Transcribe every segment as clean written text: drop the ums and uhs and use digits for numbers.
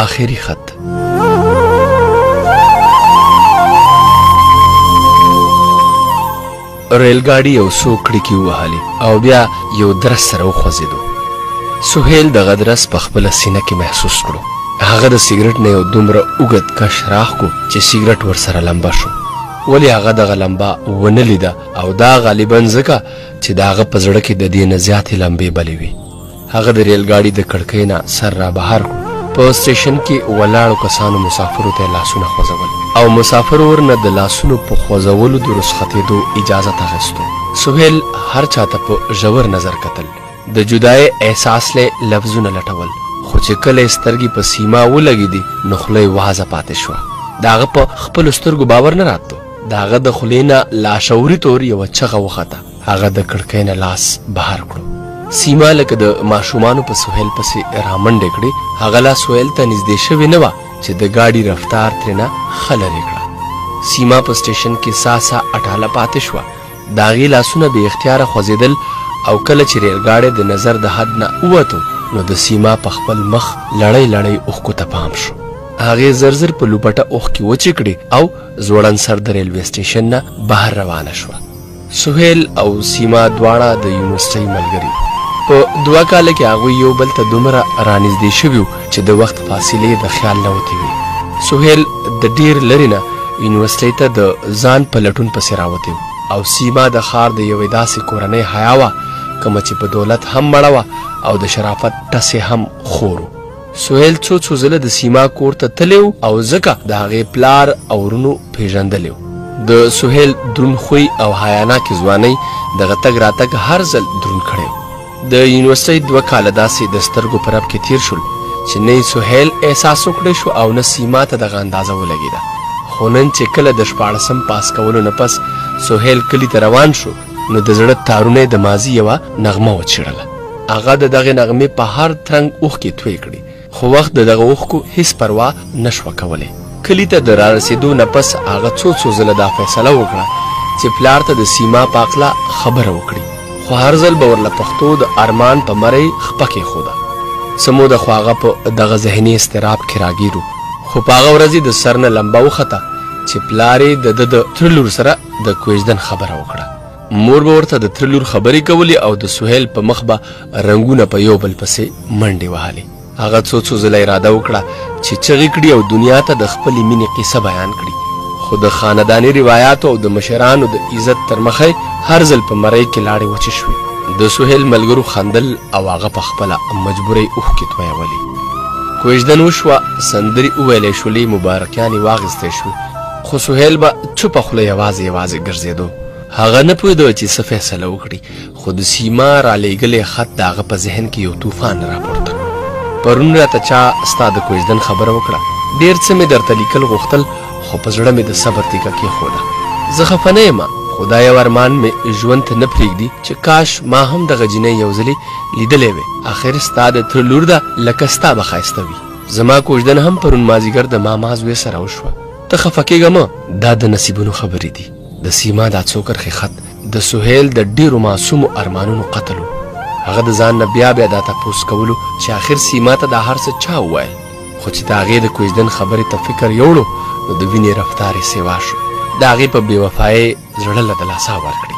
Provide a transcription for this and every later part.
آخری خط. ریلګاډي یو څو کړکۍ ووهلې او بیا یو درز سره وخوځېدو. سهیل دغه درز په خپله سینه کې محسوس کړو. هغه د سیګرټ نه یو دومره اوږد کش راښکو چې سیګرټ ورسره لمبه شو. ولې هغه دغه لمبه ونه لیده او دا غالبا ځکه چې د هغه په زړه کې د دې نه زیاتې لمبې بلې وي. هغه د ریلګاډي د کړکۍ نه سر را بهر کړو. په سټیشن کې ولاړو کسانو مسافرو ته لاسونه خوځول او مسافرو ورنه د لاسونو په خوځولو د رخصتېدو اجازت اخیستو. سهیل هر چاته په ژور نظر کتل. د جدای احساس له لفظونه لټول، خو چې کله سترګې په سیما ولګېدې نو خوله یې وازه پاتې شوه. د هغه په خپلو سترګو باور نه راتلو. د هغه د خولې نه لاشعوري طور یوه چغه وخته. هغه د کړکۍ نه لاس بهر کړو. سیما لکه د ماشومانو په سهیل پسې رامنډې کړې. هغه لا سهیل ته نږدې شوې نه وه چې د ګاډي رفتار ترېنه ښه لرې کړه. سیما په سټیشن کې ساسه اټاله پاتې شوه. د هغې لاسونه بې اختیاره خوځېدل او کله چې ریلګاډی د نظر د حد نه ووتو نو د سیما په خپل مخ لړۍ لړۍ اوښکو ته پام شو. هغې زر زر په لوپټه اوښکې وچې کړې او ځوړند سر د ریلوې سټیشن نه بهر روانه شوه. سهیل او سیما دواړه د یونیورسټۍ ملګري. په 2 کاله کې هغوی یو بل ته دومره رانږدې شوي وو چې د وخت فاصلې د خیال نه وتې وي. سهیل د ډېر لرې نه یونیورسټۍ ته د ځان په لټون پسې راوتی و او سیما د ښار د یوې داسې کورنۍ حیا وه کومه چې په دولت هم مړه وه او د شرافت ټسې هم خور و. سهیل څو ځله د سیما کور ته تللی و او ځکه د هغې پلار او ورونو پېژندلی و. د سهیل دروند خوی او حیاناکې ځوانۍ دغه تګ راتګ هر ځل دروند کړی و. د یونیورسټۍ 2 کاله داسې د سترګو په رپ کې تیر شول چې نه یې سهیل احساس وکړی شو او نه سیما ته دغه اندازه ولګېده. خو نن چې کله د 14م پاس کولو نه پس سهیل کلي ته روان شو نو د زړه تارونه د ماضي یوه نغمه وچیړله. هغه د دغې نغمې په هر ترنګ اوښکې توی کړي، خو وخت د دغه اوښکو هیڅ پروا نه شوه کولی. کلي ته د رارسېدو نه پس هغه څو ځله دا فیصله وکړه چې پلار ته د سیما په هکله خبره وکړي، خو هر ځل به ورله پښتو د ارمان په مرۍ خپه کېښوده. څه موده خو هغه په دغه ذهني اضطراب کې راګیر و، خو په هغه ورځ یې د سر نه لمبه وخته چې پلار یې د ده د تره لور سره د کوژدن خبره وکړه. مور به ورته د تره لور خبرې کولې او د سهیل په مخ به رنګونه په یو بل پسې منډې وهلې. هغه څو ځله اراده وکړه چې چغې کړي او دنیا ته د خپلې مینې قصه بیان کړي، خو د خانداني روایاتو او د مشرانو د عزت تر مخه هر ځل په مرۍ کې لاړې وچې شوې. د سهیل ملګرو خندل او هغه په خپله مجبورۍ اوښکې تویولې. کوژدن وشوه، سندرې وویلی شولې، مبارکیانې واخیستی شوې، خو سهیل به چوپه خوله یوازې ګرځېدو. هغه نه پوهېده چې څه فیصله وکړي، خو د سیما رالیږلی خط د هغه په ذهن کې یو طوفان راپورته. پرون راته چا ستا د کوژدن خبره وکړه، ډېر څه مې درته لیکل غوښتل، خو په زړه مې د صبر تیکه کېښوده. زه خفه نه یم، خو دا یو ارمان مې ژوند ته نه پرېږدي چې کاش ما هم دغه جینۍ یو ځلې لیدلی وې. آخر ستا د تره لور ده، لکه ستا به ښایسته وي. زما کوژدن هم پرون مازدیګر د ماما زوی سره وشوه. ته خفه کېږه مه، دا د نصیبونو خبرې دي. د سیما دا څو کرښې خط د سهیل د ډېرو معصومو ارمانونو قتل و. هغه د ځان نه بیا دا تپوس کولو چې آخر سیما ته دا هر څه چا وویل، خو چې د هغې د کوژدن خبرې ته فکر یوړو نو د وینې رفتار یې سیوا شو. د هغې په بېوفایۍ زړه له دلاسا ورکړې.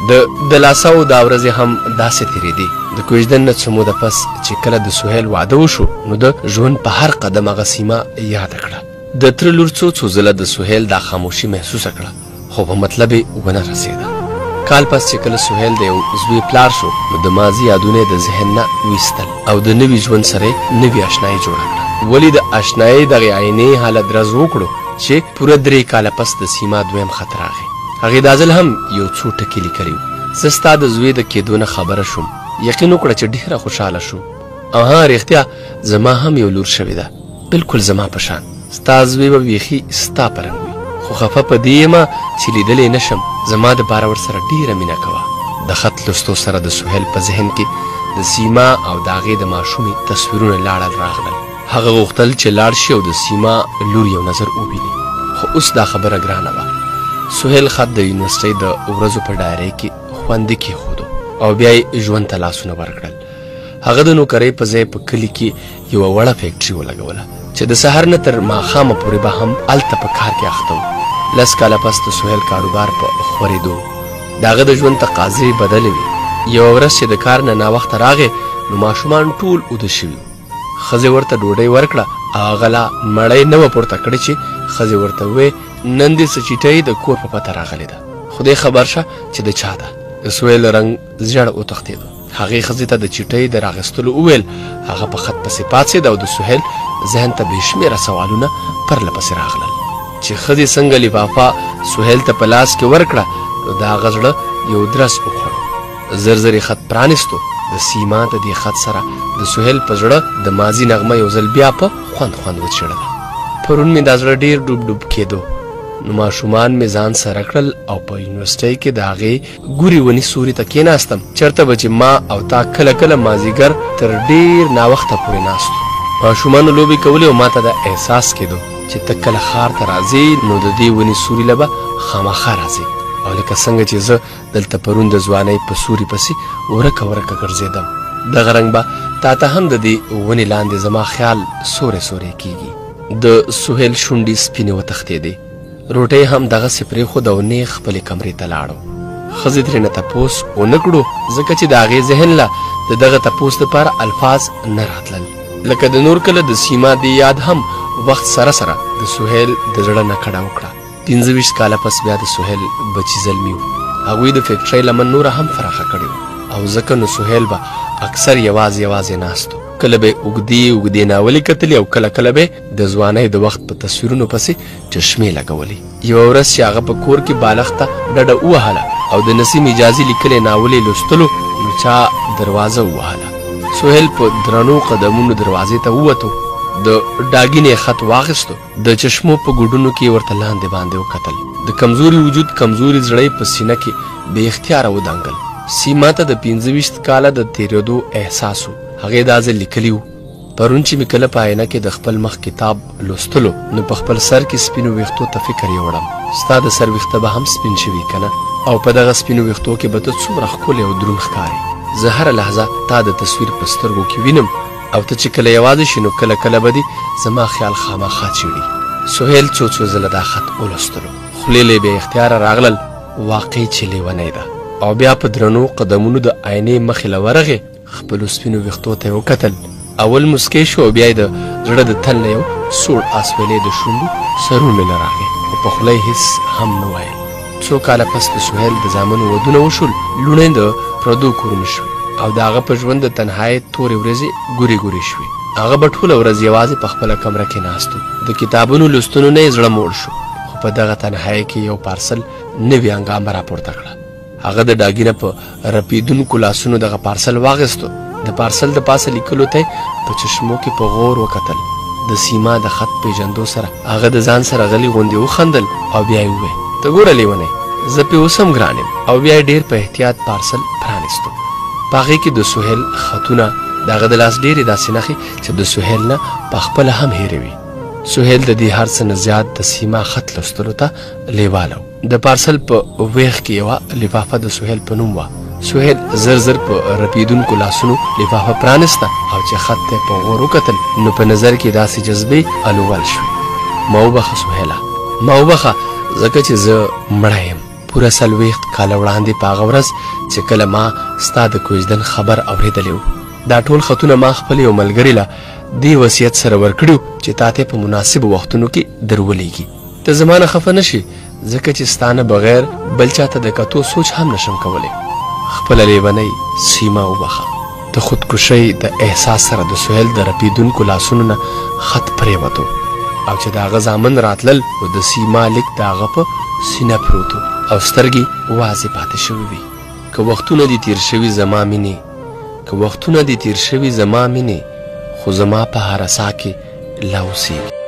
د دلاساو دا ورځې هم داسې تېرېدې. د کوژدن نه څه موده پس چې کله د سهیل واده وشو نو د ژوند په هر قدم هغه سیما یاده کړه. د تره لور څو ځله د سهیل دا خاموشي محسوسه کړه، خو په مطلب یې ونه رسېده. کال پس چې کله سهیل د یو زوی پلار شو نو د ماضي یادونه یې د ذهن نه ویستل او د نوي ژوند سره یې نوې اشنایي جوړه کړه. ولې د اشنایۍ دغې عینې حالت درز وکړو چې پوره 3 کاله پس د سیما دویم خط راغی. هغې دا ځل هم یو څو ټکي لیکلي وو. زه ستا د زوی د کېدو نه خبره شوم، یقین وکړه چې ډېره خوشحاله شوم. او ها رښتیا زما هم یو لور شوې ده، بلکل زما په شان. ستا زوی به بیخي ستا په رنګ وي، خو خفه په دې یمه چې لیدلی نه شم. زما دپاره ورسره ډېره مینه کوه. د خط لوستو سره د سهیل په ذهن کې د سیما او د هغې د ماشومې تصویرونه لاړل راغلل. هغه غوښتل چې لاړ شي او د سیما لور یو نظر وویني، خو اوس دا خبره ګرانه وه. سهیل خط د یونیورسټۍ د ورځو په ډایرۍ کې خوندي کېښودو او بیا یې ژوند ته لاسونه ورکړل. هغه د نوکرۍ په ځای په کلي کې یوه وړه فیکټري ولګوله چې چې د سحر نه تر ماښامه پورې به هم هلته په کار کې اخته و. 10 کاله پس د سهیل کاروبار په خورېدو د هغه د ژوند تقاضې بدلې وې. یوه ورځ چې د کار نه ناوخته راغی نو ماشومان ټول اوده شوي وو. ښځې ورته ډوډۍ ورکړه او هغه لا مړۍ نه وه پورته کړې چې ښځې ورته ووې نن دې څه چیټۍ د کور په پته راغلې ده، خدای خبر شه چې د چا ده. د سهیل رنګ زیړ وتښتېدو. هغې ښځې ته د چیټۍ د راغستلو وویل. هغه په خط پسې پاڅېده او د سهیل ذهن ته بې شمېره سوالونه پرله پسې راغلل چې ښځې څنګه لفافه سهیل ته په لاس کې ورکړه نو د هغه زړه یو درس وخوړو. زر زر یې خط پرانیستو. د سیما د دې خط سره د سهیل په زړه د ماضي نغمه یو ځل بیا په خوند وچړله. پرون مې دا زړه ډېر ډوب ډوب کېدو نو ماشومان مې ځان سره کړل او په یونیورسټۍ کې د هغې ګورې ونې سوري ته کېناستم چېرته به چې ما او تا کله کله مازدیګر تر ډېر ناوخته پورې ناست وو. ماشومانو لوبې کولې او ما ته دا احساس کېدو چې ته کله ښار ته راځې نو د دې ونې سوري له به خامخا راځې او لکه څنګه چې زه دلته پرون د ځوانۍ په سوري پسې ورکه ګرځېدم دغه رنګ به تا ته هم د دې ونې لاندې زما خیال سورې سورې کېږي. د سهیل شونډې سپینې وتښتېدې. روټۍ هم دغسې پرېښود او نیغ خپلې کمرې ته لاړو. ښځې ترېنه تپوس ونه کړو ځکه چې د هغې ذهن له د دغه تپوس دپاره الفاظ نه راتلل. لکه د نور کله د سیما د یاد هم وخت سره سره د سهیل د زړه نه کډه وکړه. 25 کاله پس بیا د سهیل بچي زلمي وو. هغوی د فیکټرۍ لمن نوره هم فراخه کړې وه او ځکه نو سهیل به اکثر یوازې ناست و. کله به اوږدې ناولې کتلې او کله به د ځوانۍ د وخت په تصویرونو پسې چشمې لګولې. یوه ورځ چې هغه په کور کې بالښته ډډه ووهله او د نسیم اجازي لیکلې ناولې لوستلو نو چا دروازه ووهله. سهیل په درنو قدمونو دروازې ته ووتو. د ډاګینې خط واخیستو. د چشمو په ګوډونو کې ورته لاندې باندې وکتل. د کمزوري وجود کمزوري زړی په سینه کې بې اختیاره ودانګل. سیما ته د 25 کاله د تېرېدو احساس و. هغې دا ځل لیکلي وو پرون چې مې کله په آینه کې د خپل مخ کتاب لوستلو نو په خپل سر کې سپینو ویښتو ته فکر یوړم. ستا د سر ویښته به هم سپین شوي که نه او په دغه سپینو ویښتو کې به ته څومره ښکلی او دروند ښکارې. زه هره لحظه تا د تصویر په سترګو کې وینم او ته چې کله یوازې شي نو کله به دې زما خیال خامخا چیړي. سهیل څو ځله دا خط ولوستلو. خولې له بې اختیاره راغلل. واقع چې لیونی ده او بیا په درنو قدمونو د آینې مخې له ورغې خپلو سپینو ویښتو ته یې وکتل. اول مسکی شو او بیا یې د زړه د تل نه یو سوړ اسویلی د شونډو سرونه نه راغی خو په خوله یې هېڅ هم نه ویل. 2 کاله پس د سهیل د زامنو ودونه وشول. لوڼې د پردو کورونو شوې او د هغه په ژوند د تنهایۍ تورې ورځې ګورې شوې. هغه به ټوله ورځ یوازې په خپله کمره کې ناست و. د کتابونو لوستلو نه یې زړه موړ شو خو په دغه تنهایۍ کې یو پارسل نوې هنګامه راپورته کړه. هغه د ډاګینه په رپېدونکو لاسونو دغه پارسل واخیستو. د پارسل د پاسه لیکلو ته په چشمو کې په غور وکتل. د سیما د خط پیژندو سره هغه د ځان سره غلی غوندې وخندل او بیا یې وویل ته ګوره لیونی زه پې اوس هم ګران یم او بیا یې ډېر په احتیاط پارسل پرانیستو. په هغې کې د سهیل خطونه د هغه د لاس ډېرې داسې نښې چې د سهیل نه پخپله هم هېروي. سهیل د دې هر څه نه زیات د سیما خط لوستلو ته لیواله و. د پارسل په ویښ کې یوه لفافه د سهیل په نوم وه. سهیل زر په رپېدونکو لاسونو لفافه پرانسته او چې خط ته په غور وکتل نو په نظر کې داسې جذبې الوول شوې. ما وبخه سهیله ما وبخه ځکه چې زه مړه یم. پوره 40 کاله وړاندې په هغه ورځ چې کله ما ستا د کوژدن خبر اورېدلی و دا ټول خطونه ما خپل یو ملګري له دې وصیت سره ورکړي چې تا ته په مناسبو وختونو کې درولېږي. ته زما نه خفه نه شي ځکه چې ستا نه بغیر بل چا ته د کتو سوچ هم نشم کولی. خپله لیونۍ سیما وبخه. د خودکشۍ د احساس سره د سهیل د رپېدونکو لاسونو نه خط پرېوتو او چې د هغه زامن راتلل نو د سیما لیک د هغه په سینه پروت او سترګې واضح پاتې شوې وي. که وختونه دې تیر شوي زما مینې خو زما په هر سا کې لا اوسېږي.